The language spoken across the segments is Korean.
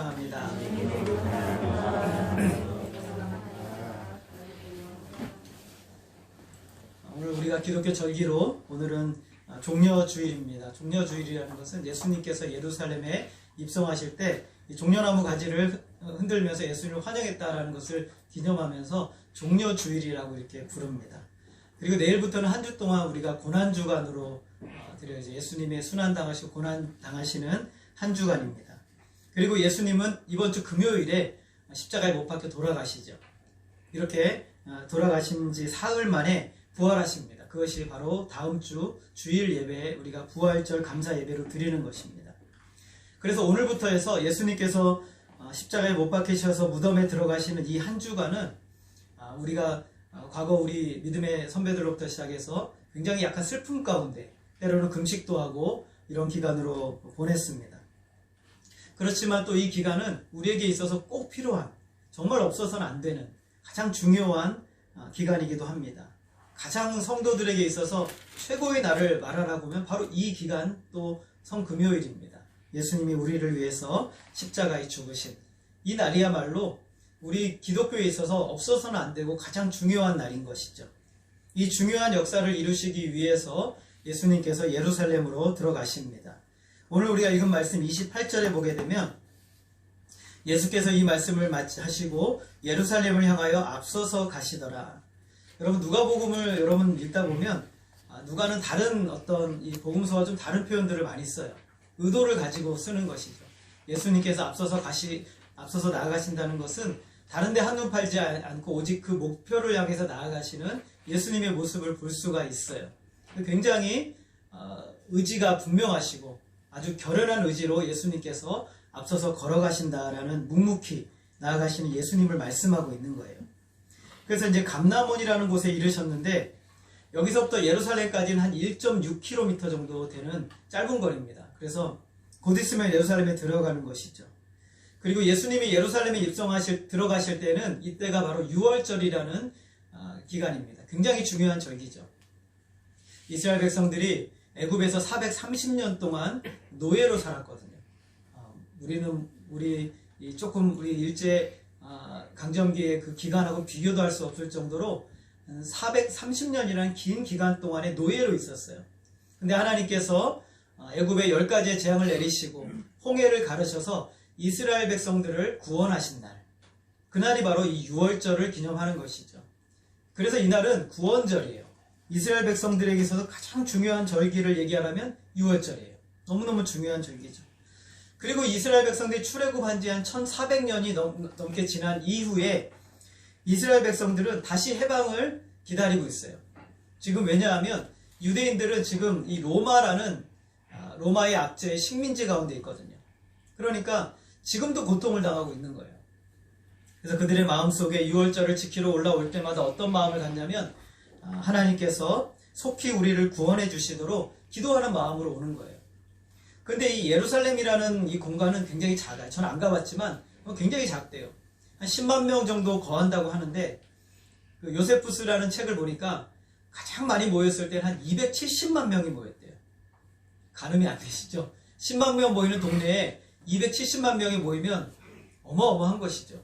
사랑합니다. 오늘 우리가 기독교 절기로 오늘은 종려주일입니다. 종려주일이라는 것은 예수님께서 예루살렘에 입성하실 때 종려나무 가지를 흔들면서 예수님을 환영했다라는 것을 기념하면서 종려주일이라고 이렇게 부릅니다. 그리고 내일부터는 한 주 동안 우리가 고난주간으로 드려야죠. 예수님의 순환당하시고 고난당하시는 한 주간입니다. 그리고 예수님은 이번 주 금요일에 십자가에 못 박혀 돌아가시죠. 이렇게 돌아가신 지 사흘 만에 부활하십니다. 그것이 바로 다음 주 주일 예배에 우리가 부활절 감사 예배로 드리는 것입니다. 그래서 오늘부터 해서 예수님께서 십자가에 못 박히셔서 무덤에 들어가시는 이 한 주간은 우리가 과거 우리 믿음의 선배들로부터 시작해서 굉장히 약간 슬픔 가운데 때로는 금식도 하고 이런 기간으로 보냈습니다. 그렇지만 또 이 기간은 우리에게 있어서 꼭 필요한, 정말 없어서는 안 되는 가장 중요한 기간이기도 합니다. 가장 성도들에게 있어서 최고의 날을 말하라고 하면 바로 이 기간, 또 성금요일입니다. 예수님이 우리를 위해서 십자가에 죽으신 이 날이야말로 우리 기독교에 있어서 없어서는 안 되고 가장 중요한 날인 것이죠. 이 중요한 역사를 이루시기 위해서 예수님께서 예루살렘으로 들어가십니다. 오늘 우리가 읽은 말씀 28절에 보게 되면 예수께서 이 말씀을 하시고 예루살렘을 향하여 앞서서 가시더라. 여러분, 누가복음을 여러분 읽다 보면 누가는 다른 어떤 이 복음서와 좀 다른 표현들을 많이 써요. 의도를 가지고 쓰는 것이죠. 예수님께서 앞서서 나아가신다는 것은 다른 데 한눈 팔지 않고 오직 그 목표를 향해서 나아가시는 예수님의 모습을 볼 수가 있어요. 굉장히 의지가 분명하시고 아주 결연한 의지로 예수님께서 앞서서 걸어가신다라는 묵묵히 나아가시는 예수님을 말씀하고 있는 거예요. 그래서 이제 감람원이라는 곳에 이르셨는데 여기서부터 예루살렘까지는 한 1.6km 정도 되는 짧은 거리입니다. 그래서 곧 있으면 예루살렘에 들어가는 것이죠. 그리고 예수님이 예루살렘에 들어가실 때는 이때가 바로 유월절이라는 기간입니다. 굉장히 중요한 절기죠. 이스라엘 백성들이 애굽에서 430년 동안 노예로 살았거든요. 우리 일제 강점기의 그 기간하고 비교도 할 수 없을 정도로 430년이라는 긴 기간 동안에 노예로 있었어요. 근데 하나님께서 애굽에 10가지의 재앙을 내리시고 홍해를 가르셔서 이스라엘 백성들을 구원하신 날, 그날이 바로 이 유월절을 기념하는 것이죠. 그래서 이날은 구원절이에요. 이스라엘 백성들에게 있어서 가장 중요한 절기를 얘기하라면 유월절이에요. 너무너무 중요한 절기죠. 그리고 이스라엘 백성들이 출애굽한 지 한 1400년이 넘게 지난 이후에 이스라엘 백성들은 다시 해방을 기다리고 있어요. 지금 왜냐하면 유대인들은 지금 이 로마의 압제의 식민지 가운데 있거든요. 그러니까 지금도 고통을 당하고 있는 거예요. 그래서 그들의 마음속에 유월절을 지키러 올라올 때마다 어떤 마음을 갖냐면 하나님께서 속히 우리를 구원해 주시도록 기도하는 마음으로 오는 거예요. 근데 이 예루살렘이라는 이 공간은 굉장히 작아요. 저는 안 가봤지만 굉장히 작대요. 한 10만 명 정도 거한다고 하는데 그 요세푸스라는 책을 보니까 가장 많이 모였을 때는 한 270만 명이 모였대요. 가늠이 안 되시죠? 10만 명 모이는 동네에 270만 명이 모이면 어마어마한 것이죠.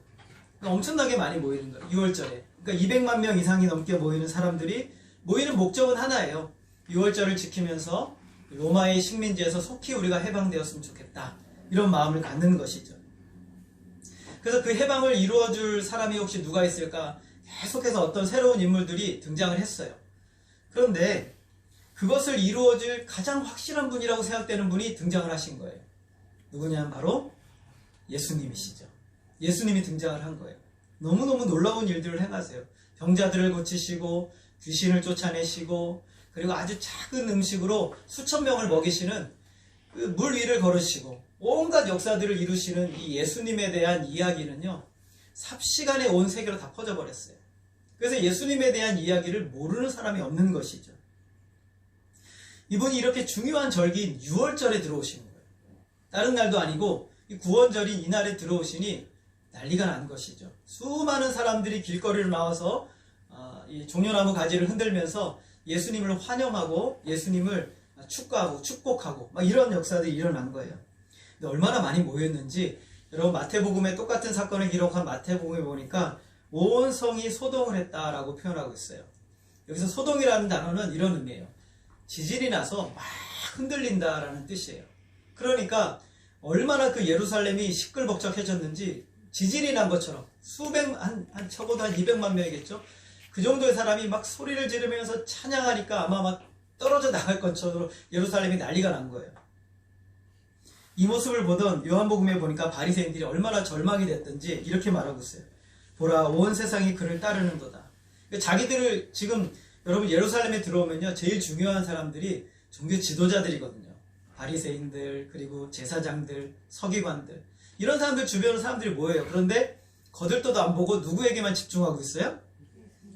그러니까 엄청나게 많이 모이는 거예요. 6월절에. 그러니까 200만 명 이상이 넘게 모이는 사람들이 모이는 목적은 하나예요. 6월절을 지키면서 로마의 식민지에서 속히 우리가 해방되었으면 좋겠다. 이런 마음을 갖는 것이죠. 그래서 그 해방을 이루어줄 사람이 혹시 누가 있을까? 계속해서 어떤 새로운 인물들이 등장을 했어요. 그런데 그것을 이루어줄 가장 확실한 분이라고 생각되는 분이 등장을 하신 거예요. 누구냐면 바로 예수님이시죠. 예수님이 등장을 한 거예요. 너무너무 놀라운 일들을 행하세요. 병자들을 고치시고 귀신을 쫓아내시고 그리고 아주 작은 음식으로 수천 명을 먹이시는 그 물 위를 걸으시고 온갖 역사들을 이루시는 이 예수님에 대한 이야기는요, 삽시간에 온 세계로 다 퍼져버렸어요. 그래서 예수님에 대한 이야기를 모르는 사람이 없는 것이죠. 이분이 이렇게 중요한 절기인 유월절에 들어오시는 거예요. 다른 날도 아니고 이 구원절인 이날에 들어오시니 난리가 난 것이죠. 수많은 사람들이 길거리로 나와서 이 종려나무 가지를 흔들면서 예수님을 환영하고 예수님을 축구하고 축복하고 막 이런 역사들이 일어난 거예요. 근데 얼마나 많이 모였는지 여러분 마태복음에 똑같은 사건을 기록한 마태복음에 보니까 온 성이 소동을 했다라고 표현하고 있어요. 여기서 소동이라는 단어는 이런 의미예요. 지진이 나서 막 흔들린다라는 뜻이에요. 그러니까 얼마나 그 예루살렘이 시끌벅적해졌는지 지진이 난 것처럼 적어도 한 200만 명이겠죠. 그 정도의 사람이 막 소리를 지르면서 찬양하니까 아마 막 떨어져 나갈 것처럼 예루살렘이 난리가 난 거예요. 이 모습을 보던 요한복음에 보니까 바리새인들이 얼마나 절망이 됐든지 이렇게 말하고 있어요. 보라, 온 세상이 그를 따르는도다. 자기들을 지금 여러분 예루살렘에 들어오면요, 제일 중요한 사람들이 종교 지도자들이거든요. 바리새인들, 그리고 제사장들, 서기관들, 이런 사람들 주변으로 사람들이 모여요. 그런데 거들떠도 안 보고 누구에게만 집중하고 있어요?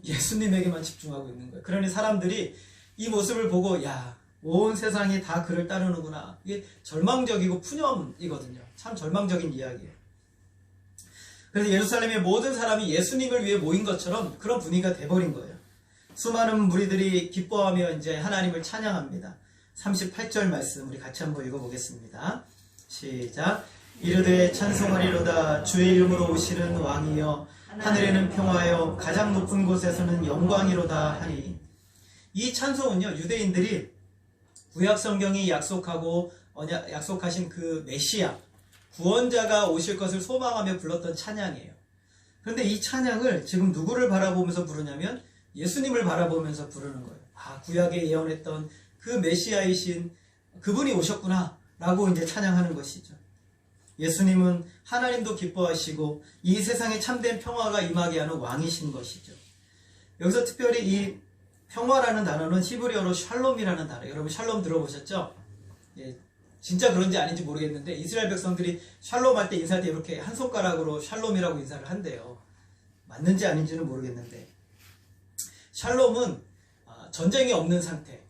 예수님에게만 집중하고 있는 거예요. 그러니 사람들이 이 모습을 보고 야, 온 세상이 다 그를 따르는구나. 이게 절망적이고 푸념이거든요. 참 절망적인 이야기예요. 그래서 예루살렘의 모든 사람이 예수님을 위해 모인 것처럼 그런 분위기가 돼버린 거예요. 수많은 무리들이 기뻐하며 이제 하나님을 찬양합니다. 38절 말씀 우리 같이 한번 읽어보겠습니다. 시작. 이르되 찬송하리로다 주의 이름으로 오시는 왕이여 하늘에는 평화여 가장 높은 곳에서는 영광이로다 하니. 이 찬송은요, 유대인들이 구약 성경이 약속하신 그 메시아 구원자가 오실 것을 소망하며 불렀던 찬양이에요. 그런데 이 찬양을 지금 누구를 바라보면서 부르냐면 예수님을 바라보면서 부르는 거예요. 아, 구약에 예언했던 그 메시아이신 그분이 오셨구나 라고 이제 찬양하는 것이죠. 예수님은 하나님도 기뻐하시고 이 세상에 참된 평화가 임하게 하는 왕이신 것이죠. 여기서 특별히 이 평화라는 단어는 히브리어로 샬롬이라는 단어. 여러분 샬롬 들어보셨죠? 예, 진짜 그런지 아닌지 모르겠는데 이스라엘 백성들이 샬롬 할 때 인사할 때 이렇게 한 손가락으로 샬롬이라고 인사를 한대요. 맞는지 아닌지는 모르겠는데 샬롬은 전쟁이 없는 상태,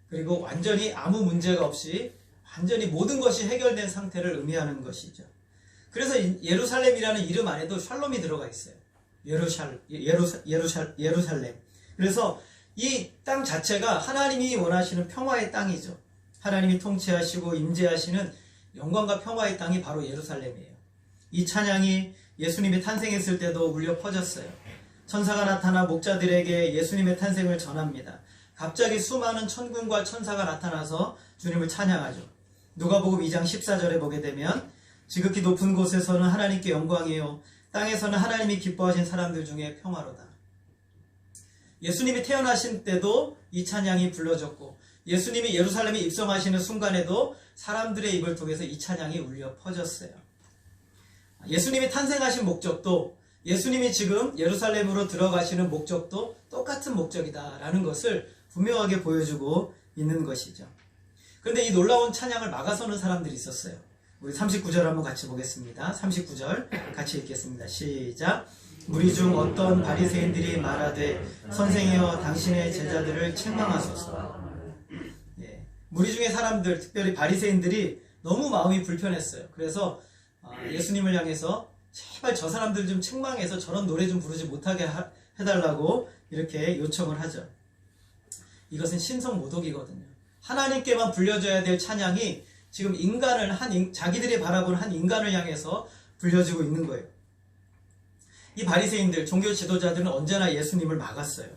그리고 완전히 아무 문제가 없이 완전히 모든 것이 해결된 상태를 의미하는 것이죠. 그래서 예루살렘이라는 이름 안에도 샬롬이 들어가 있어요. 예루살렘. 그래서 이 땅 자체가 하나님이 원하시는 평화의 땅이죠. 하나님이 통치하시고 임재하시는 영광과 평화의 땅이 바로 예루살렘이에요. 이 찬양이 예수님이 탄생했을 때도 울려 퍼졌어요. 천사가 나타나 목자들에게 예수님의 탄생을 전합니다. 갑자기 수많은 천군과 천사가 나타나서 주님을 찬양하죠. 누가복음 2장 14절에 보게 되면 지극히 높은 곳에서는 하나님께 영광이요 땅에서는 하나님이 기뻐하신 사람들 중에 평화로다. 예수님이 태어나신 때도 이 찬양이 불러졌고 예수님이 예루살렘에 입성하시는 순간에도 사람들의 입을 통해서 이 찬양이 울려 퍼졌어요. 예수님이 탄생하신 목적도 예수님이 지금 예루살렘으로 들어가시는 목적도 똑같은 목적이다라는 것을 분명하게 보여주고 있는 것이죠. 그런데 이 놀라운 찬양을 막아서는 사람들이 있었어요. 우리 39절 한번 같이 보겠습니다. 39절 같이 읽겠습니다. 시작. 무리 중 어떤 바리새인들이 말하되 선생이여 당신의 제자들을 책망하소서. 예, 무리 중에 사람들, 특별히 바리새인들이 너무 마음이 불편했어요. 그래서 예수님을 향해서 제발 저 사람들 좀 책망해서 저런 노래 좀 부르지 못하게 해달라고 이렇게 요청을 하죠. 이것은 신성모독이거든요. 하나님께만 불려져야 될 찬양이 지금 자기들이 바라보는 한 인간을 향해서 불려지고 있는 거예요. 이 바리새인들, 종교 지도자들은 언제나 예수님을 막았어요.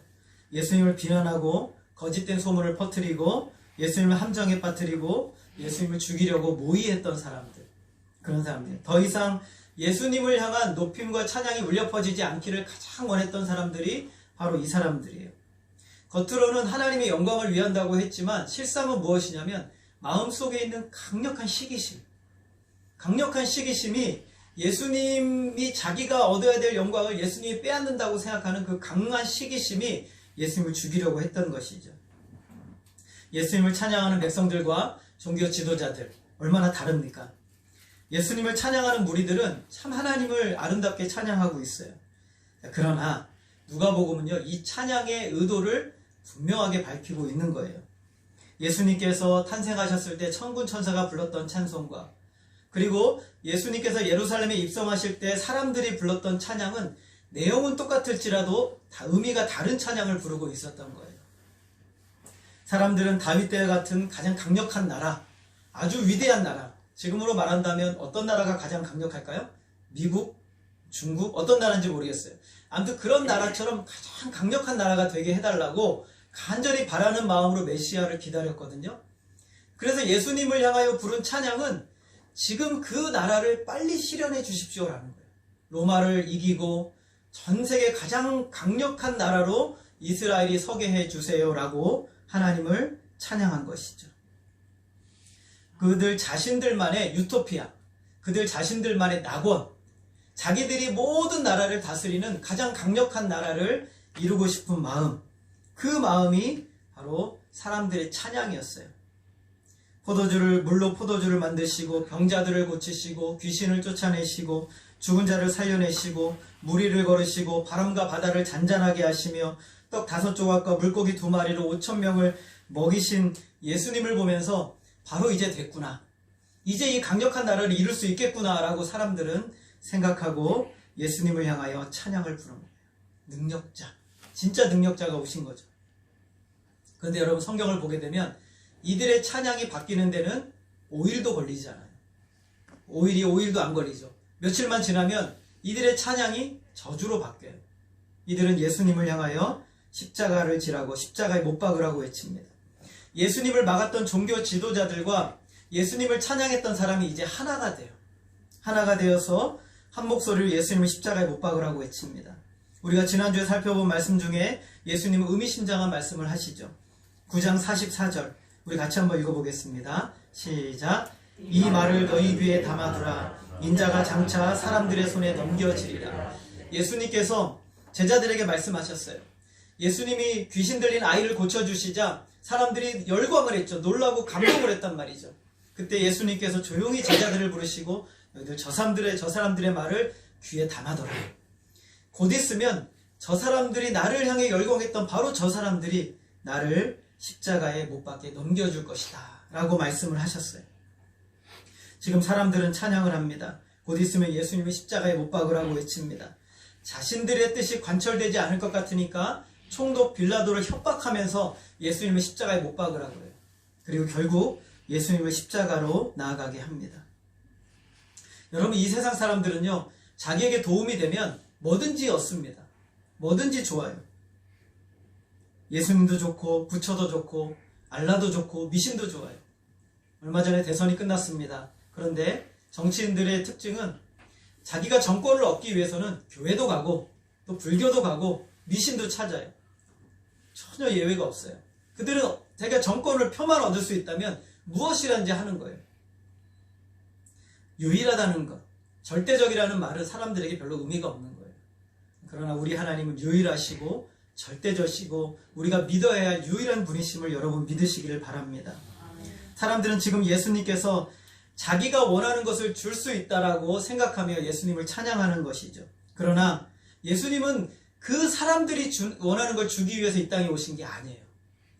예수님을 비난하고 거짓된 소문을 퍼뜨리고 예수님을 함정에 빠뜨리고 예수님을 죽이려고 모의했던 사람들, 그런 사람들. 더 이상 예수님을 향한 높임과 찬양이 울려 퍼지지 않기를 가장 원했던 사람들이 바로 이 사람들이에요. 겉으로는 하나님의 영광을 위한다고 했지만 실상은 무엇이냐면 마음속에 있는 강력한 시기심이 예수님이 자기가 얻어야 될 영광을 예수님이 빼앗는다고 생각하는 그 강한 시기심이 예수님을 죽이려고 했던 것이죠. 예수님을 찬양하는 백성들과 종교 지도자들 얼마나 다릅니까? 예수님을 찬양하는 무리들은 참 하나님을 아름답게 찬양하고 있어요. 그러나 누가복음은요, 이 찬양의 의도를 분명하게 밝히고 있는 거예요. 예수님께서 탄생하셨을 때 천군 천사가 불렀던 찬송과 그리고 예수님께서 예루살렘에 입성하실 때 사람들이 불렀던 찬양은 내용은 똑같을지라도 다 의미가 다른 찬양을 부르고 있었던 거예요. 사람들은 다윗 때와 같은 가장 강력한 나라, 아주 위대한 나라, 지금으로 말한다면 어떤 나라가 가장 강력할까요? 미국, 중국, 어떤 나라인지 모르겠어요. 아무튼 그런 나라처럼 가장 강력한 나라가 되게 해달라고 간절히 바라는 마음으로 메시아를 기다렸거든요. 그래서 예수님을 향하여 부른 찬양은 지금 그 나라를 빨리 실현해 주십시오라는 거예요. 로마를 이기고 전 세계 가장 강력한 나라로 이스라엘이 서게 해 주세요라고 하나님을 찬양한 것이죠. 그들 자신들만의 유토피아, 그들 자신들만의 낙원, 자기들이 모든 나라를 다스리는 가장 강력한 나라를 이루고 싶은 마음, 그 마음이 바로 사람들의 찬양이었어요. 물로 포도주를 만드시고 병자들을 고치시고 귀신을 쫓아내시고 죽은 자를 살려내시고 무리를 걸으시고 바람과 바다를 잔잔하게 하시며 떡 5조각과 물고기 2마리로 5,000명을 먹이신 예수님을 보면서 바로 이제 됐구나, 이제 이 강력한 나라를 이룰 수 있겠구나 라고 사람들은 생각하고 예수님을 향하여 찬양을 부른 거예요. 능력자, 진짜 능력자가 오신 거죠. 그런데 여러분, 성경을 보게 되면 이들의 찬양이 바뀌는 데는 5일도 걸리지 않아요. 5일도 안 걸리죠. 며칠만 지나면 이들의 찬양이 저주로 바뀌어요. 이들은 예수님을 향하여 십자가를 지라고, 십자가에 못 박으라고 외칩니다. 예수님을 막았던 종교 지도자들과 예수님을 찬양했던 사람이 이제 하나가 돼요. 하나가 되어서 한 목소리로 예수님을 십자가에 못 박으라고 외칩니다. 우리가 지난주에 살펴본 말씀 중에 예수님은 의미심장한 말씀을 하시죠. 9장 44절 우리 같이 한번 읽어보겠습니다. 시작. 이 말을 너희 귀에 담아두라. 인자가 장차 사람들의 손에 넘겨지리라. 예수님께서 제자들에게 말씀하셨어요. 예수님이 귀신 들린 아이를 고쳐주시자 사람들이 열광을 했죠. 놀라고 감동을 했단 말이죠. 그때 예수님께서 조용히 제자들을 부르시고 너희들 저 사람들의 말을 귀에 담아둬라. 곧 있으면 저 사람들이 나를 향해 열광했던 바로 저 사람들이 나를 십자가에 못 박게 넘겨줄 것이다 라고 말씀을 하셨어요. 지금 사람들은 찬양을 합니다. 곧 있으면 예수님이 십자가에 못 박으라고 외칩니다. 자신들의 뜻이 관철되지 않을 것 같으니까 총독 빌라도를 협박하면서 예수님을 십자가에 못 박으라고 해요. 그리고 결국 예수님을 십자가로 나아가게 합니다. 여러분, 이 세상 사람들은요, 자기에게 도움이 되면 뭐든지 얻습니다. 뭐든지 좋아요. 예수님도 좋고 부처도 좋고 알라도 좋고 미신도 좋아요. 얼마 전에 대선이 끝났습니다. 그런데 정치인들의 특징은 자기가 정권을 얻기 위해서는 교회도 가고 또 불교도 가고 미신도 찾아요. 전혀 예외가 없어요. 그들은 자기가 정권을 표만 얻을 수 있다면 무엇이라든지 하는 거예요. 유일하다는 것, 절대적이라는 말은 사람들에게 별로 의미가 없는 거예요. 그러나 우리 하나님은 유일하시고 절대적이시고 우리가 믿어야 할 유일한 분이심을 여러분 믿으시기를 바랍니다. 사람들은 지금 예수님께서 자기가 원하는 것을 줄 수 있다라고 생각하며 예수님을 찬양하는 것이죠. 그러나 예수님은 그 사람들이 원하는 걸 주기 위해서 이 땅에 오신 게 아니에요.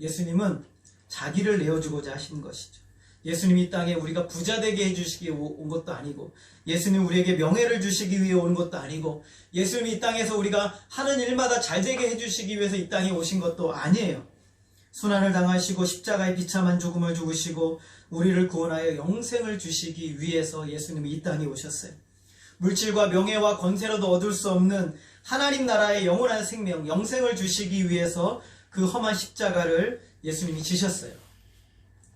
예수님은 자기를 내어주고자 하신 것이죠. 예수님이 이 땅에 우리가 부자 되게 해주시기 위해 온 것도 아니고, 예수님 우리에게 명예를 주시기 위해 온 것도 아니고, 예수님이 이 땅에서 우리가 하는 일마다 잘 되게 해주시기 위해서 이 땅에 오신 것도 아니에요. 순환을 당하시고 십자가에 비참한 죽음을 죽으시고 우리를 구원하여 영생을 주시기 위해서 예수님이 이 땅에 오셨어요. 물질과 명예와 권세로도 얻을 수 없는 하나님 나라의 영원한 생명, 영생을 주시기 위해서 그 험한 십자가를 예수님이 지셨어요.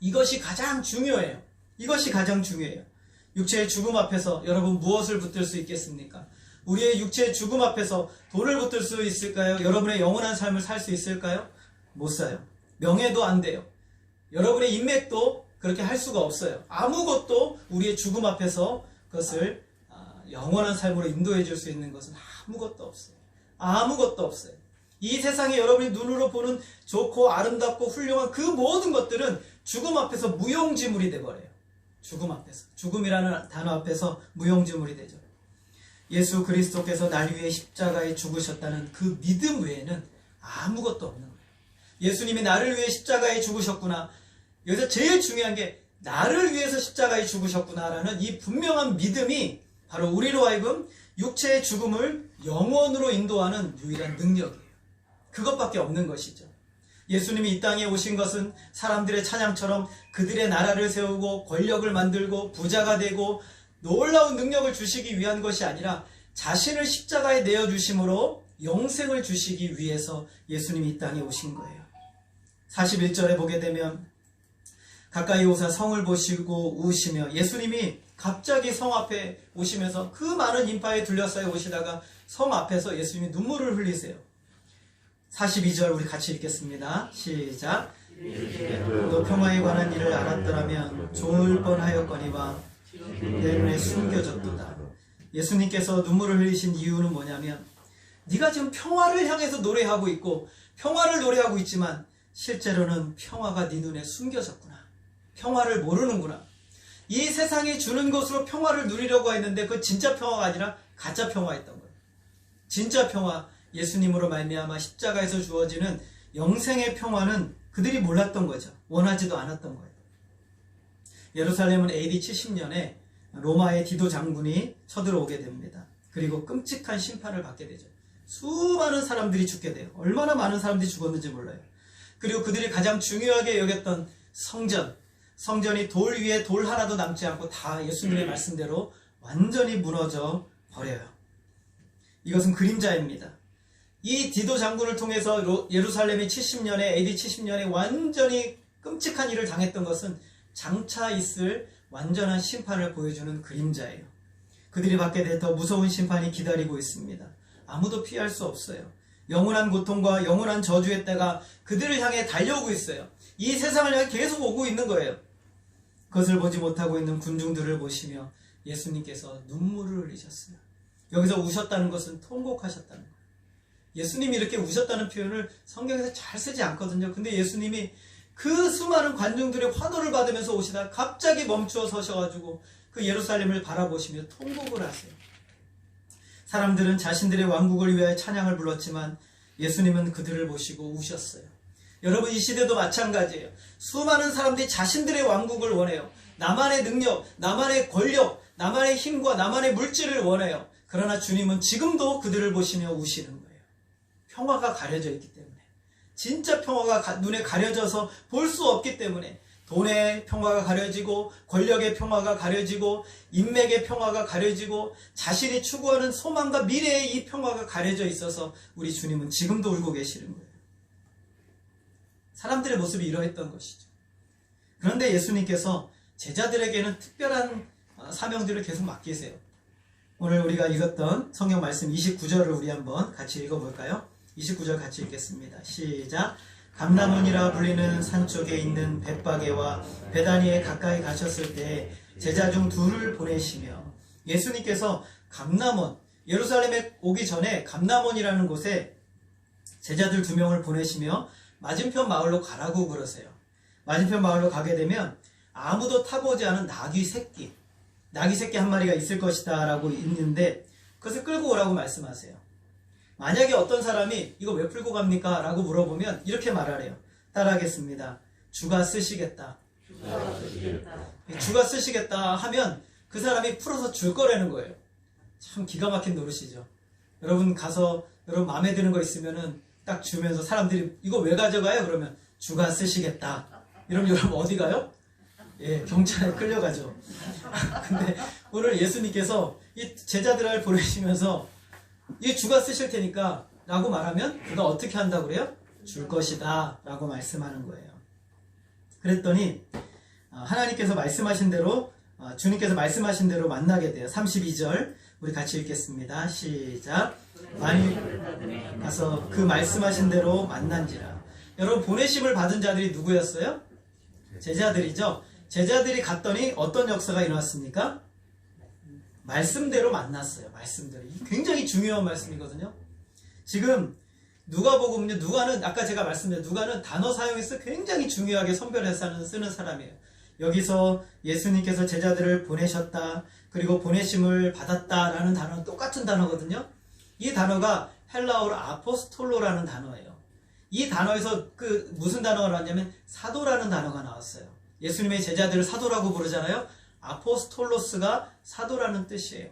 이것이 가장 중요해요. 이것이 가장 중요해요. 육체의 죽음 앞에서 여러분 무엇을 붙들 수 있겠습니까? 우리의 육체의 죽음 앞에서 돈을 붙들 수 있을까요? 여러분의 영원한 삶을 살 수 있을까요? 못 사요. 명예도 안 돼요. 여러분의 인맥도 그렇게 할 수가 없어요. 아무것도 우리의 죽음 앞에서 그것을 영원한 삶으로 인도해 줄 수 있는 것은 아무것도 없어요. 아무것도 없어요. 이 세상에 여러분이 눈으로 보는 좋고 아름답고 훌륭한 그 모든 것들은 죽음 앞에서 무용지물이 돼버려요. 죽음 앞에서. 죽음이라는 단어 앞에서 무용지물이 되죠. 예수 그리스도께서 날 위해 십자가에 죽으셨다는 그 믿음 외에는 아무것도 없는 거예요. 예수님이 나를 위해 십자가에 죽으셨구나. 여기서 제일 중요한 게 나를 위해서 십자가에 죽으셨구나라는 이 분명한 믿음이 바로 우리로 하여금 육체의 죽음을 영원으로 인도하는 유일한 능력이에요. 그것밖에 없는 것이죠. 예수님이 이 땅에 오신 것은 사람들의 찬양처럼 그들의 나라를 세우고 권력을 만들고 부자가 되고 놀라운 능력을 주시기 위한 것이 아니라 자신을 십자가에 내어주심으로 영생을 주시기 위해서 예수님이 이 땅에 오신 거예요. 41절에 보게 되면 가까이 오사 성을 보시고 우시며, 예수님이 갑자기 성 앞에 오시면서 그 많은 인파에 둘러싸여 오시다가 성 앞에서 예수님이 눈물을 흘리세요. 42절 우리 같이 읽겠습니다. 시작. 너 평화에 관한 일을 알았더라면 좋을 뻔하였거니와 내 눈에 숨겨졌도다. 예수님께서 눈물을 흘리신 이유는 뭐냐면, 네가 지금 평화를 향해서 노래하고 있고 평화를 노래하고 있지만 실제로는 평화가 네 눈에 숨겨졌구나. 평화를 모르는구나. 이 세상이 주는 것으로 평화를 누리려고 했는데 그 진짜 평화가 아니라 가짜 평화였던 거예요. 진짜 평화, 예수님으로 말미암아 십자가에서 주어지는 영생의 평화는 그들이 몰랐던 거죠. 원하지도 않았던 거예요. 예루살렘은 AD 70년에 로마의 디도 장군이 쳐들어오게 됩니다. 그리고 끔찍한 심판을 받게 되죠. 수많은 사람들이 죽게 돼요. 얼마나 많은 사람들이 죽었는지 몰라요. 그리고 그들이 가장 중요하게 여겼던 성전이 돌 위에 돌 하나도 남지 않고 다 예수님의 말씀대로 완전히 무너져 버려요. 이것은 그림자입니다. 이 디도 장군을 통해서 예루살렘이 70년에, AD 70년에 완전히 끔찍한 일을 당했던 것은 장차 있을 완전한 심판을 보여주는 그림자예요. 그들이 받게 될 더 무서운 심판이 기다리고 있습니다. 아무도 피할 수 없어요. 영원한 고통과 영원한 저주의 때가 그들을 향해 달려오고 있어요. 이 세상을 향해 계속 오고 있는 거예요. 그것을 보지 못하고 있는 군중들을 보시며 예수님께서 눈물을 흘리셨어요. 여기서 우셨다는 것은 통곡하셨다는 거예요. 예수님이 이렇게 우셨다는 표현을 성경에서 잘 쓰지 않거든요. 근데 예수님이 그 수많은 관중들의 환호를 받으면서 오시다가 갑자기 멈추어 서셔가지고 그 예루살렘을 바라보시며 통곡을 하세요. 사람들은 자신들의 왕국을 위하여 찬양을 불렀지만 예수님은 그들을 보시고 우셨어요. 여러분, 이 시대도 마찬가지예요. 수많은 사람들이 자신들의 왕국을 원해요. 나만의 능력, 나만의 권력, 나만의 힘과 나만의 물질을 원해요. 그러나 주님은 지금도 그들을 보시며 우시는 거예요. 평화가 가려져 있기 때문에. 진짜 평화가 눈에 가려져서 볼 수 없기 때문에 돈의 평화가 가려지고 권력의 평화가 가려지고 인맥의 평화가 가려지고 자신이 추구하는 소망과 미래의 이 평화가 가려져 있어서 우리 주님은 지금도 울고 계시는 거예요. 사람들의 모습이 이러했던 것이죠. 그런데 예수님께서 제자들에게는 특별한 사명들을 계속 맡기세요. 오늘 우리가 읽었던 성경 말씀 29절을 우리 한번 같이 읽어볼까요? 29절 같이 읽겠습니다. 시작. 감람원이라 불리는 산 쪽에 있는 벳바게와 베다니에 가까이 가셨을 때 제자 중 둘을 보내시며, 예수님께서 감람원, 예루살렘에 오기 전에 감람원이라는 곳에 제자들 2명을 보내시며 맞은편 마을로 가라고 그러세요. 맞은편 마을로 가게 되면 아무도 타보지 않은 나귀 새끼 한 마리가 있을 것이다 라고 있는데 그것을 끌고 오라고 말씀하세요. 만약에 어떤 사람이 이거 왜 풀고 갑니까? 라고 물어보면 이렇게 말하래요. 따라하겠습니다. 주가 쓰시겠다. 주가 쓰시겠다 하면 그 사람이 풀어서 줄 거라는 거예요. 참 기가 막힌 노릇이죠. 여러분 가서 여러분 마음에 드는 거 있으면은 딱 주면서 사람들이 이거 왜 가져가요? 그러면 주가 쓰시겠다. 이러면 여러분 어디 가요? 예, 경찰에 끌려가죠. 근데 오늘 예수님께서 이 제자들을 보내시면서 이 주가 쓰실 테니까 라고 말하면 그가 어떻게 한다고 그래요? 줄 것이다 라고 말씀하는 거예요. 그랬더니 하나님께서 말씀하신 대로 주님께서 말씀하신 대로 만나게 돼요. 32절 우리 같이 읽겠습니다. 시작. 많이 가서 그 말씀하신 대로 만난지라. 여러분, 보내심을 받은 자들이 누구였어요? 제자들이죠. 제자들이 갔더니 어떤 역사가 일어났습니까? 말씀대로 만났어요. 말씀대로. 굉장히 중요한 말씀이거든요. 지금 누가복음은요, 누가는 아까 제가 말씀드린 누가는 단어 사용에서 굉장히 중요하게 선별해서 쓰는 사람이에요. 여기서 예수님께서 제자들을 보내셨다, 그리고 보내심을 받았다라는 단어는 똑같은 단어거든요. 이 단어가 헬라어로 아포스톨로라는 단어예요. 이 단어에서 무슨 단어가 나왔냐면 사도라는 단어가 나왔어요. 예수님의 제자들을 사도라고 부르잖아요. 아포스톨로스가 사도라는 뜻이에요.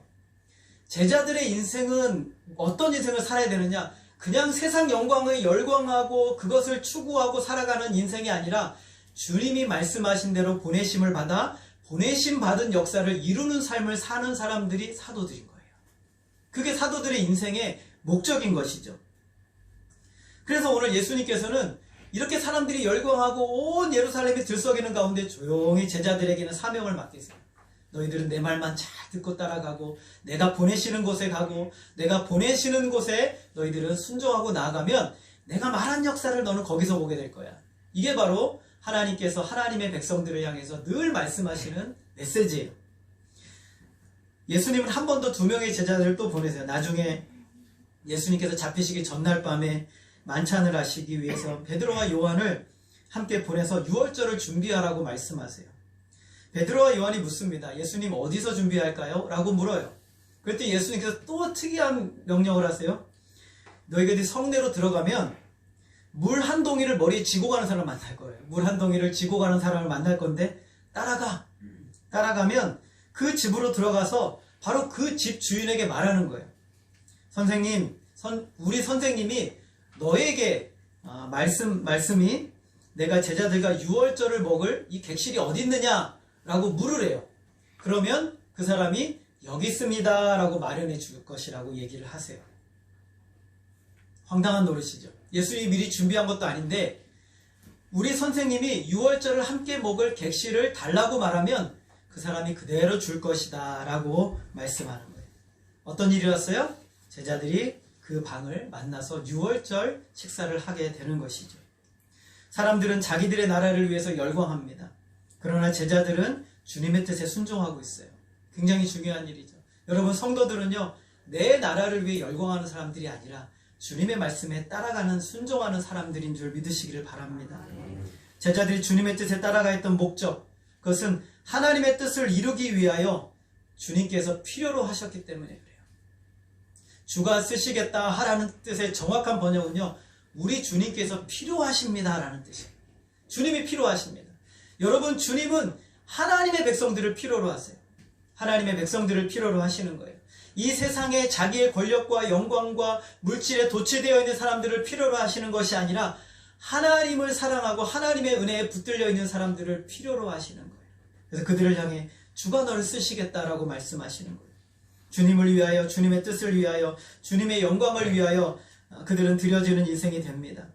제자들의 인생은 어떤 인생을 살아야 되느냐? 그냥 세상 영광에 열광하고 그것을 추구하고 살아가는 인생이 아니라 주님이 말씀하신 대로 보내심을 받아 보내심 받은 역사를 이루는 삶을 사는 사람들이 사도들인 거예요. 그게 사도들의 인생의 목적인 것이죠. 그래서 오늘 예수님께서는 이렇게 사람들이 열광하고 온 예루살렘이 들썩이는 가운데 조용히 제자들에게는 사명을 맡기세요. 너희들은 내 말만 잘 듣고 따라가고 내가 보내시는 곳에 가고 내가 보내시는 곳에 너희들은 순종하고 나아가면 내가 말한 역사를 너는 거기서 보게 될 거야. 이게 바로 하나님께서 하나님의 백성들을 향해서 늘 말씀하시는 메시지예요. 예수님은 한 번 더 2명의 제자들을 또 보내세요. 나중에 예수님께서 잡히시기 전날 밤에 만찬을 하시기 위해서 베드로와 요한을 함께 보내서 유월절을 준비하라고 말씀하세요. 베드로와 요한이 묻습니다. 예수님 어디서 준비할까요? 라고 물어요. 그랬더니 예수님께서 또 특이한 명령을 하세요. 너희들이 성내로 들어가면 물 한 동이를 머리에 지고 가는 사람을 만날 거예요. 물 한 동이를 지고 가는 사람을 만날 건데 따라가. 따라가면 그 집으로 들어가서 바로 그 집 주인에게 말하는 거예요. 선생님, 우리 선생님이 너에게 말씀이 내가 제자들과 유월절을 먹을 이 객실이 어디 있느냐? 라고 물으래요. 그러면 그 사람이 여기 있습니다 라고 마련해 줄 것이라고 얘기를 하세요. 황당한 노릇이죠. 예수님이 미리 준비한 것도 아닌데 우리 선생님이 유월절을 함께 먹을 객실을 달라고 말하면 그 사람이 그대로 줄 것이다 라고 말씀하는 거예요. 어떤 일이 왔어요? 제자들이 그 방을 만나서 유월절 식사를 하게 되는 것이죠. 사람들은 자기들의 나라를 위해서 열광합니다. 그러나 제자들은 주님의 뜻에 순종하고 있어요. 굉장히 중요한 일이죠. 여러분 성도들은요, 내 나라를 위해 열광하는 사람들이 아니라 주님의 말씀에 따라가는 순종하는 사람들인 줄 믿으시기를 바랍니다. 제자들이 주님의 뜻에 따라가 했던 목적, 그것은 하나님의 뜻을 이루기 위하여 주님께서 필요로 하셨기 때문에 그래요. 주가 쓰시겠다 하라는 뜻의 정확한 번역은요, 우리 주님께서 필요하십니다 라는 뜻이에요. 주님이 필요하십니다. 여러분, 주님은 하나님의 백성들을 필요로 하세요. 하나님의 백성들을 필요로 하시는 거예요. 이 세상에 자기의 권력과 영광과 물질에 도취되어 있는 사람들을 필요로 하시는 것이 아니라 하나님을 사랑하고 하나님의 은혜에 붙들려 있는 사람들을 필요로 하시는 거예요. 그래서 그들을 향해 주가 너를 쓰시겠다라고 말씀하시는 거예요. 주님을 위하여, 주님의 뜻을 위하여, 주님의 영광을 위하여 그들은 드려지는 인생이 됩니다.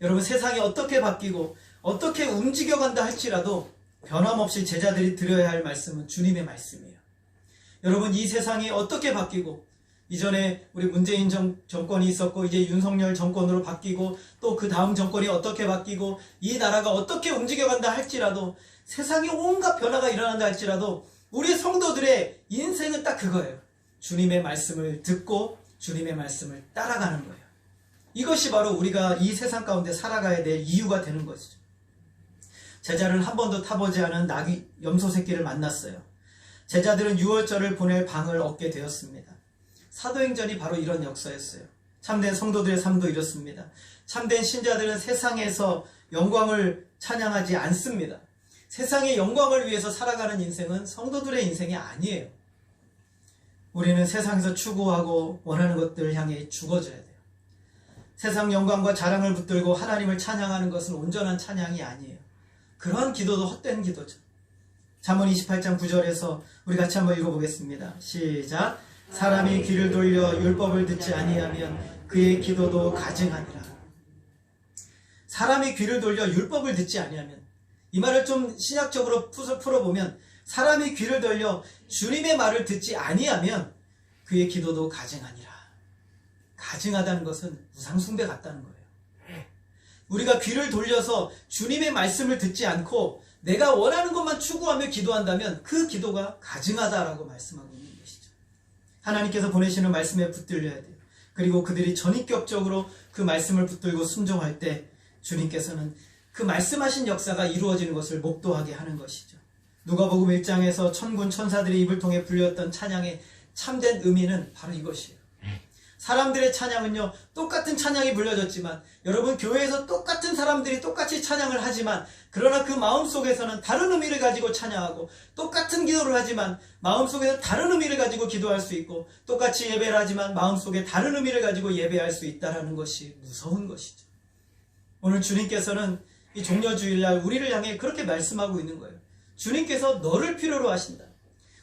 여러분, 세상이 어떻게 바뀌고 어떻게 움직여간다 할지라도 변함없이 제자들이 들어야 할 말씀은 주님의 말씀이에요. 여러분, 이 세상이 어떻게 바뀌고 이전에 우리 문재인 정권이 있었고 이제 윤석열 정권으로 바뀌고 또 그 다음 정권이 어떻게 바뀌고 이 나라가 어떻게 움직여간다 할지라도 세상에 온갖 변화가 일어난다 할지라도 우리 성도들의 인생은 딱 그거예요. 주님의 말씀을 듣고 주님의 말씀을 따라가는 거예요. 이것이 바로 우리가 이 세상 가운데 살아가야 될 이유가 되는 것이죠. 제자를 한 번도 타보지 않은 나귀 염소 새끼를 만났어요. 제자들은 유월절을 보낼 방을 얻게 되었습니다. 사도행전이 바로 이런 역사였어요. 참된 성도들의 삶도 이렇습니다. 참된 신자들은 세상에서 영광을 찬양하지 않습니다. 세상의 영광을 위해서 살아가는 인생은 성도들의 인생이 아니에요. 우리는 세상에서 추구하고 원하는 것들을 향해 죽어져야 돼요. 세상 영광과 자랑을 붙들고 하나님을 찬양하는 것은 온전한 찬양이 아니에요. 그러한 기도도 헛된 기도죠. 잠언 28장 9절에서 우리 같이 한번 읽어보겠습니다. 시작. 사람이 귀를 돌려 율법을 듣지 아니하면 그의 기도도 가증하니라. 사람이 귀를 돌려 율법을 듣지 아니하면, 이 말을 좀 신약적으로 풀어보면 사람이 귀를 돌려 주님의 말을 듣지 아니하면 그의 기도도 가증하니라. 가증하다는 것은 우상숭배 같다는 거예요. 우리가 귀를 돌려서 주님의 말씀을 듣지 않고 내가 원하는 것만 추구하며 기도한다면 그 기도가 가증하다라고 말씀하고 있는 것이죠. 하나님께서 보내시는 말씀에 붙들려야 돼요. 그리고 그들이 전인격적으로 그 말씀을 붙들고 순종할 때 주님께서는 그 말씀하신 역사가 이루어지는 것을 목도하게 하는 것이죠. 누가복음 1장에서 천군 천사들의 입을 통해 불렸던 찬양의 참된 의미는 바로 이것이에요. 사람들의 찬양은요, 똑같은 찬양이 불려졌지만, 여러분, 교회에서 똑같은 사람들이 똑같이 찬양을 하지만, 그러나 그 마음속에서는 다른 의미를 가지고 찬양하고, 똑같은 기도를 하지만 마음속에서 다른 의미를 가지고 기도할 수 있고, 똑같이 예배를 하지만 마음속에 다른 의미를 가지고 예배할 수 있다는 것이 무서운 것이죠. 오늘 주님께서는 이 종려주일날 우리를 향해 그렇게 말씀하고 있는 거예요. 주님께서 너를 필요로 하신다.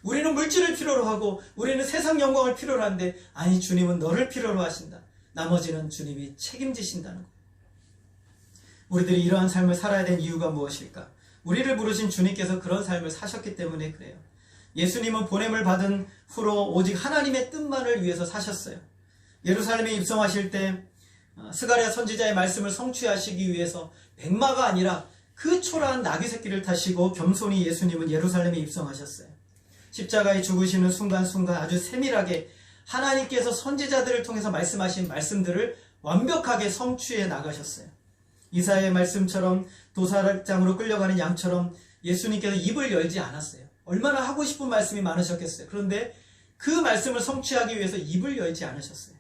우리는 물질을 필요로 하고 우리는 세상 영광을 필요로 하는데 아니 주님은 너를 필요로 하신다. 나머지는 주님이 책임지신다는 거예요. 우리들이 이러한 삶을 살아야 된 이유가 무엇일까? 우리를 부르신 주님께서 그런 삶을 사셨기 때문에 그래요. 예수님은 보냄을 받은 후로 오직 하나님의 뜻만을 위해서 사셨어요. 예루살렘에 입성하실 때 스가랴 선지자의 말씀을 성취하시기 위해서 백마가 아니라 그 초라한 나귀 새끼를 타시고 겸손히 예수님은 예루살렘에 입성하셨어요. 십자가에 죽으시는 순간순간 아주 세밀하게 하나님께서 선지자들을 통해서 말씀하신 말씀들을 완벽하게 성취해 나가셨어요. 이사야의 말씀처럼 도살장으로 끌려가는 양처럼 예수님께서 입을 열지 않았어요. 얼마나 하고 싶은 말씀이 많으셨겠어요. 그런데 그 말씀을 성취하기 위해서 입을 열지 않으셨어요.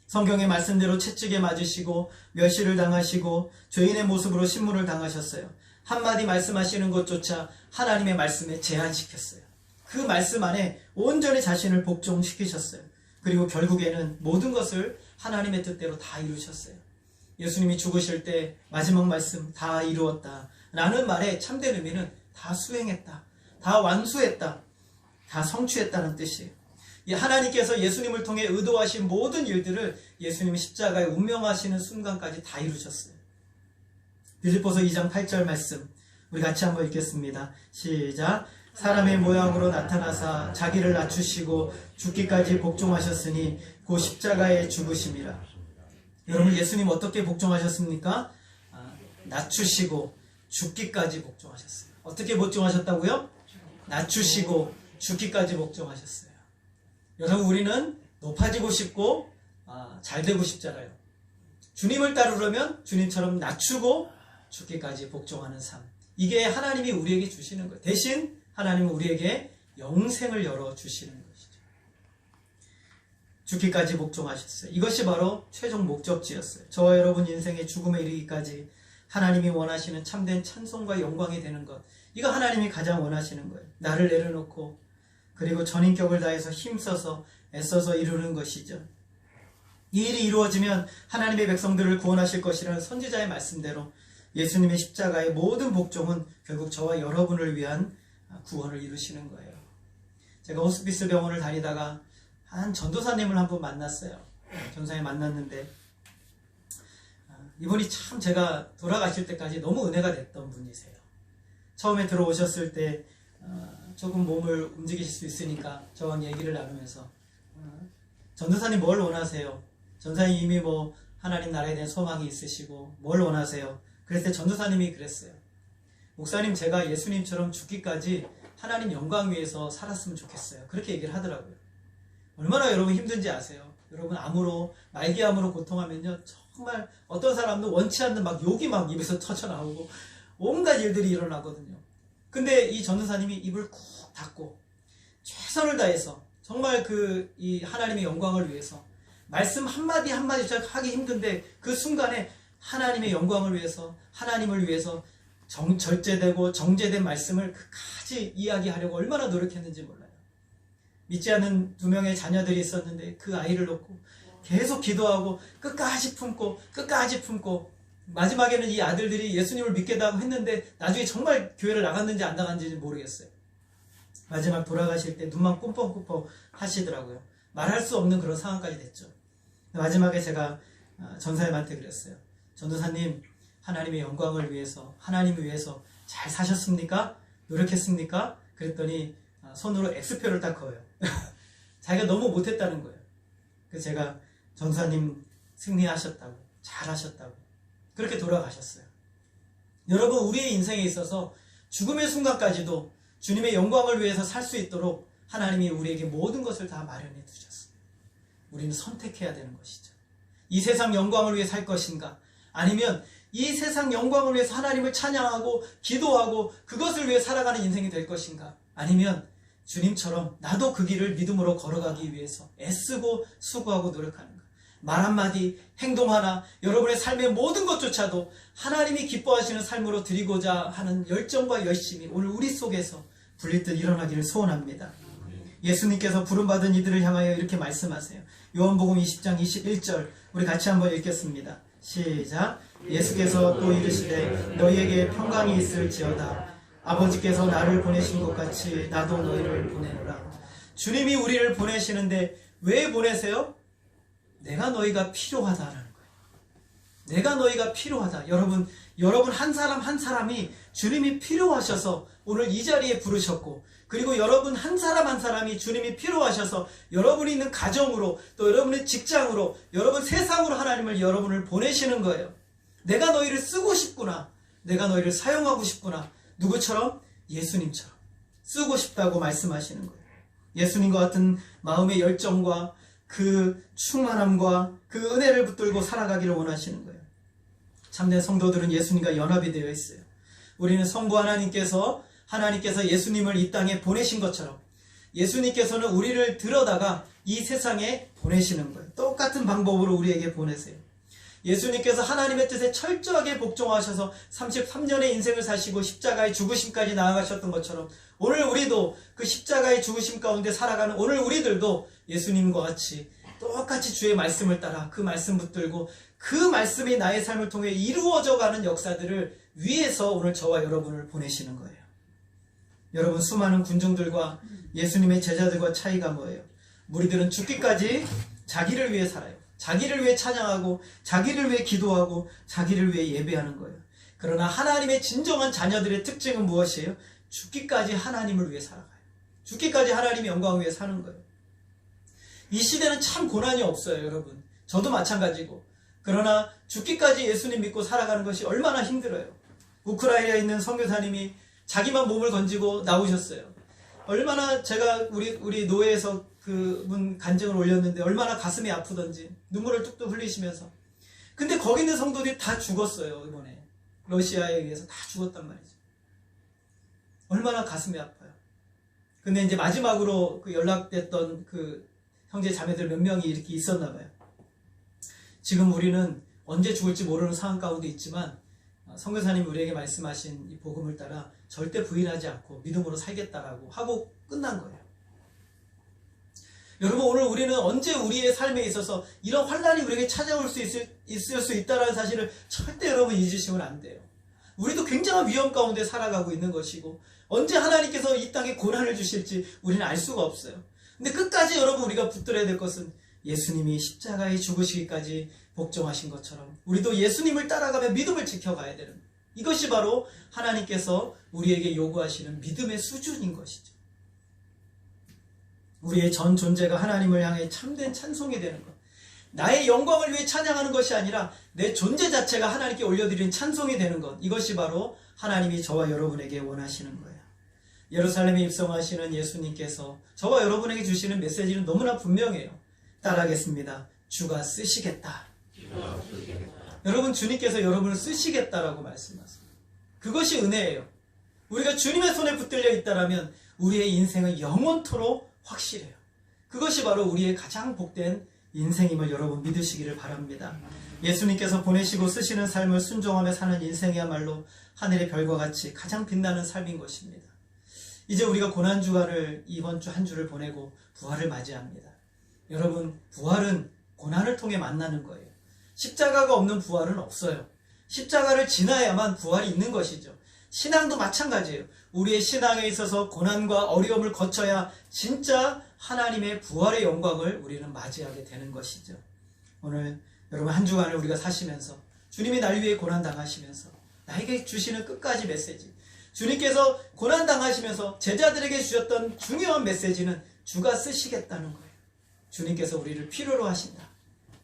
성경의 말씀대로 채찍에 맞으시고 멸시를 당하시고 죄인의 모습으로 신문을 당하셨어요. 한마디 말씀하시는 것조차 하나님의 말씀에 제한시켰어요. 그 말씀 안에 온전히 자신을 복종시키셨어요. 그리고 결국에는 모든 것을 하나님의 뜻대로 다 이루셨어요. 예수님이 죽으실 때 마지막 말씀 다 이루었다 라는 말의 참된 의미는 다 수행했다, 다 완수했다, 다 성취했다는 뜻이에요. 하나님께서 예수님을 통해 의도하신 모든 일들을 예수님이 십자가에 운명하시는 순간까지 다 이루셨어요. 빌립보서 2장 8절 말씀 우리 같이 한번 읽겠습니다. 시작. 사람의 모양으로 나타나사 자기를 낮추시고 죽기까지 복종하셨으니 그 십자가에 죽으심이라. 여러분 예수님 어떻게 복종하셨습니까? 낮추시고 죽기까지 복종하셨어요. 어떻게 복종하셨다고요? 낮추시고 죽기까지 복종하셨어요. 여러분 우리는 높아지고 싶고 잘 되고 싶잖아요. 주님을 따르려면 주님처럼 낮추고 죽기까지 복종하는 삶. 이게 하나님이 우리에게 주시는 거예요. 대신 하나님은 우리에게 영생을 열어주시는 것이죠. 죽기까지 복종하셨어요. 이것이 바로 최종 목적지였어요. 저와 여러분 인생의 죽음에 이르기까지 하나님이 원하시는 참된 찬송과 영광이 되는 것. 이거 하나님이 가장 원하시는 거예요. 나를 내려놓고 그리고 전인격을 다해서 힘써서 애써서 이루는 것이죠. 이 일이 이루어지면 하나님의 백성들을 구원하실 것이라는 선지자의 말씀대로 예수님의 십자가의 모든 복종은 결국 저와 여러분을 위한 구원을 이루시는 거예요. 제가 호스피스 병원을 다니다가 한 전도사님을 한 분 만났어요. 전도사님 만났는데 이분이 참 제가 돌아가실 때까지 너무 은혜가 됐던 분이세요. 처음에 들어오셨을 때 조금 몸을 움직이실 수 있으니까 저랑 얘기를 나누면서 전도사님 뭘 원하세요? 전도사님 이미 뭐 하나님 나라에 대한 소망이 있으시고 뭘 원하세요? 그랬을 때 전도사님이 그랬어요. 목사님 제가 예수님처럼 죽기까지 하나님 영광 위해서 살았으면 좋겠어요. 그렇게 얘기를 하더라고요. 얼마나 여러분 힘든지 아세요? 여러분 암으로 말기암으로 고통하면요 정말 어떤 사람도 원치 않는 막 욕이 막 입에서 터져나오고 온갖 일들이 일어나거든요. 근데 이 전도사님이 입을 꾹 닫고 최선을 다해서 정말 이 하나님의 영광을 위해서 말씀 한마디 한마디 하기 힘든데 그 순간에 하나님의 영광을 위해서 하나님을 위해서 절제되고 정제된 말씀을 끝까지 이야기하려고 얼마나 노력했는지 몰라요. 믿지 않는 2명의 자녀들이 있었는데 그 아이를 놓고 계속 기도하고 끝까지 품고 마지막에는 이 아들들이 예수님을 믿게 하고 했는데 나중에 정말 교회를 나갔는지 안 나갔는지 모르겠어요. 마지막 돌아가실 때 눈만 꼼뻑꼼뻑 하시더라고요. 말할 수 없는 그런 상황까지 됐죠. 마지막에 제가 전사님한테 그랬어요. 전도사님 하나님의 영광을 위해서 하나님을 위해서 잘 사셨습니까? 노력했습니까? 그랬더니 손으로 X표를 딱 그어요. 자기가 너무 못했다는 거예요. 그래서 제가 전사님 승리하셨다고 잘하셨다고 그렇게 돌아가셨어요. 여러분 우리의 인생에 있어서 죽음의 순간까지도 주님의 영광을 위해서 살 수 있도록 하나님이 우리에게 모든 것을 다 마련해 두셨어요. 우리는 선택해야 되는 것이죠. 이 세상 영광을 위해 살 것인가? 아니면 이 세상 영광을 위해서 하나님을 찬양하고 기도하고 그것을 위해 살아가는 인생이 될 것인가? 아니면 주님처럼 나도 그 길을 믿음으로 걸어가기 위해서 애쓰고 수고하고 노력하는가? 말 한마디, 행동 하나, 여러분의 삶의 모든 것조차도 하나님이 기뻐하시는 삶으로 드리고자 하는 열정과 열심이 오늘 우리 속에서 불릴 듯 일어나기를 소원합니다. 예수님께서 부름받은 이들을 향하여 이렇게 말씀하세요. 요한복음 20장 21절 우리 같이 한번 읽겠습니다. 시작. 예수께서 또 이르시되 너희에게 평강이 있을지어다. 아버지께서 나를 보내신 것 같이 나도 너희를 보내노라. 주님이 우리를 보내시는데 왜 보내세요? 내가 너희가 필요하다라는 거예요. 내가 너희가 필요하다. 여러분 한 사람 한 사람이 주님이 필요하셔서 오늘 이 자리에 부르셨고, 그리고 여러분 한 사람 한 사람이 주님이 필요하셔서 여러분이 있는 가정으로, 또 여러분의 직장으로, 여러분 세상으로 하나님을 여러분을 보내시는 거예요. 내가 너희를 쓰고 싶구나. 내가 너희를 사용하고 싶구나. 누구처럼? 예수님처럼 쓰고 싶다고 말씀하시는 거예요. 예수님과 같은 마음의 열정과 그 충만함과 그 은혜를 붙들고 살아가기를 원하시는 거예요. 참된 성도들은 예수님과 연합이 되어 있어요. 우리는 성부 하나님께서 예수님을 이 땅에 보내신 것처럼 예수님께서는 우리를 들여다가 이 세상에 보내시는 거예요. 똑같은 방법으로 우리에게 보내세요. 예수님께서 하나님의 뜻에 철저하게 복종하셔서 33년의 인생을 사시고 십자가의 죽으심까지 나아가셨던 것처럼 오늘 우리도 그 십자가의 죽으심 가운데 살아가는 오늘 우리들도 예수님과 같이 똑같이 주의 말씀을 따라 그 말씀 붙들고 그 말씀이 나의 삶을 통해 이루어져가는 역사들을 위해서 오늘 저와 여러분을 보내시는 거예요. 여러분, 수많은 군중들과 예수님의 제자들과 차이가 뭐예요? 무리들은 죽기까지 자기를 위해 살아요. 자기를 위해 찬양하고 자기를 위해 기도하고 자기를 위해 예배하는 거예요. 그러나 하나님의 진정한 자녀들의 특징은 무엇이에요? 죽기까지 하나님을 위해 살아가요. 죽기까지 하나님의 영광을 위해 사는 거예요. 이 시대는 참 고난이 없어요, 여러분. 저도 마찬가지고. 그러나 죽기까지 예수님 믿고 살아가는 것이 얼마나 힘들어요. 우크라이나에 있는 선교사님이 자기만 몸을 건지고 나오셨어요. 얼마나 제가 우리 노예에서 그분 간증을 올렸는데 얼마나 가슴이 아프던지 눈물을 뚝뚝 흘리시면서. 근데 거기 있는 성도들이 다 죽었어요, 이번에. 러시아에 의해서 다 죽었단 말이죠. 얼마나 가슴이 아파요. 근데 이제 마지막으로 그 연락됐던 그 형제 자매들 몇 명이 이렇게 있었나 봐요. 지금 우리는 언제 죽을지 모르는 상황 가운데 있지만 선교사님이 우리에게 말씀하신 이 복음을 따라 절대 부인하지 않고 믿음으로 살겠다라고 하고 끝난 거예요. 여러분, 오늘 우리는 언제 우리의 삶에 있어서 이런 환난이 우리에게 찾아올 수 있을 수 있다는 사실을 절대 여러분 잊으시면 안 돼요. 우리도 굉장한 위험 가운데 살아가고 있는 것이고 언제 하나님께서 이 땅에 고난을 주실지 우리는 알 수가 없어요. 근데 끝까지 여러분 우리가 붙들어야 될 것은 예수님이 십자가에 죽으시기까지 복종하신 것처럼 우리도 예수님을 따라가며 믿음을 지켜가야 되는 거예요. 이것이 바로 하나님께서 우리에게 요구하시는 믿음의 수준인 것이죠. 우리의 전 존재가 하나님을 향해 참된 찬송이 되는 것. 나의 영광을 위해 찬양하는 것이 아니라 내 존재 자체가 하나님께 올려드리는 찬송이 되는 것. 이것이 바로 하나님이 저와 여러분에게 원하시는 거예요. 예루살렘에 입성하시는 예수님께서 저와 여러분에게 주시는 메시지는 너무나 분명해요. 따라하겠습니다. 주가 쓰시겠다. 여러분, 주님께서 여러분을 쓰시겠다라고 말씀하세요. 그것이 은혜예요. 우리가 주님의 손에 붙들려 있다라면 우리의 인생은 영원토록 확실해요. 그것이 바로 우리의 가장 복된 인생임을 여러분 믿으시기를 바랍니다. 예수님께서 보내시고 쓰시는 삶을 순종하며 사는 인생이야말로 하늘의 별과 같이 가장 빛나는 삶인 것입니다. 이제 우리가 고난주간을 이번 주 한 주를 보내고 부활을 맞이합니다. 여러분, 부활은 고난을 통해 만나는 거예요. 십자가가 없는 부활은 없어요. 십자가를 지나야만 부활이 있는 것이죠. 신앙도 마찬가지예요. 우리의 신앙에 있어서 고난과 어려움을 거쳐야 진짜 하나님의 부활의 영광을 우리는 맞이하게 되는 것이죠. 오늘 여러분 한 주간을 우리가 사시면서 주님이 날 위해 고난당하시면서 나에게 주시는 끝까지 메시지, 주님께서 고난당하시면서 제자들에게 주셨던 중요한 메시지는 주가 쓰시겠다는 거예요. 주님께서 우리를 필요로 하신다.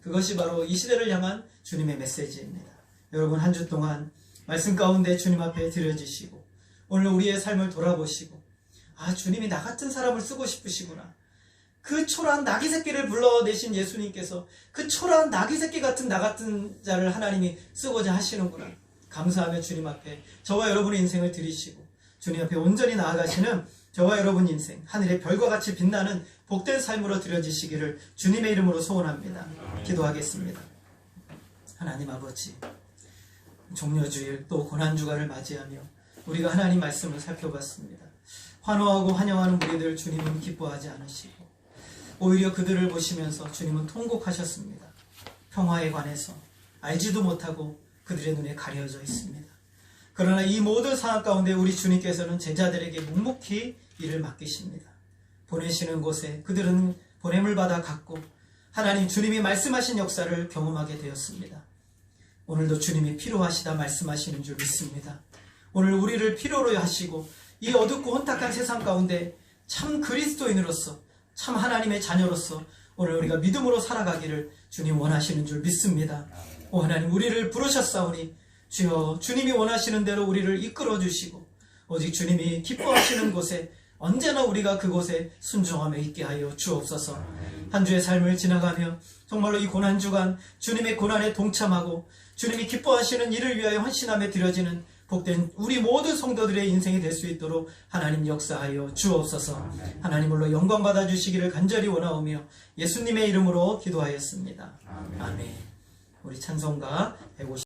그것이 바로 이 시대를 향한 주님의 메시지입니다. 여러분 한 주 동안 말씀 가운데 주님 앞에 드려지시고 오늘 우리의 삶을 돌아보시고 주님이 나 같은 사람을 쓰고 싶으시구나. 그 초라한 나귀 새끼를 불러내신 예수님께서 그 초라한 나귀 새끼 같은 나 같은 자를 하나님이 쓰고자 하시는구나. 감사하며 주님 앞에 저와 여러분의 인생을 드리시고 주님 앞에 온전히 나아가시는 저와 여러분 인생 하늘의 별과 같이 빛나는 복된 삶으로 드려지시기를 주님의 이름으로 소원합니다. 기도하겠습니다. 하나님 아버지, 종려주일 또 고난주간을 맞이하며 우리가 하나님 말씀을 살펴봤습니다. 환호하고 환영하는 무리들 주님은 기뻐하지 않으시고 오히려 그들을 보시면서 주님은 통곡하셨습니다. 평화에 관해서 알지도 못하고 그들의 눈에 가려져 있습니다. 그러나 이 모든 상황 가운데 우리 주님께서는 제자들에게 묵묵히 일을 맡기십니다. 보내시는 곳에 그들은 보냄을 받아 갔고 하나님 주님이 말씀하신 역사를 경험하게 되었습니다. 오늘도 주님이 필요하시다 말씀하시는 줄 믿습니다. 오늘 우리를 필요로 하시고 이 어둡고 혼탁한 세상 가운데 참 그리스도인으로서 참 하나님의 자녀로서 오늘 우리가 믿음으로 살아가기를 주님 원하시는 줄 믿습니다. 오 하나님 우리를 부르셨사오니 주여 주님이 원하시는 대로 우리를 이끌어 주시고 오직 주님이 기뻐하시는 곳에 언제나 우리가 그곳에 순종하며 있게 하여 주옵소서. 한 주의 삶을 지나가며 정말로 이 고난주간 주님의 고난에 동참하고 주님이 기뻐하시는 일을 위하여 헌신하며 드려지는 복된 우리 모든 성도들의 인생이 될 수 있도록 하나님 역사하여 주옵소서. 하나님으로 영광 받아주시기를 간절히 원하오며 예수님의 이름으로 기도하였습니다. 아멘. 우리 찬송가 150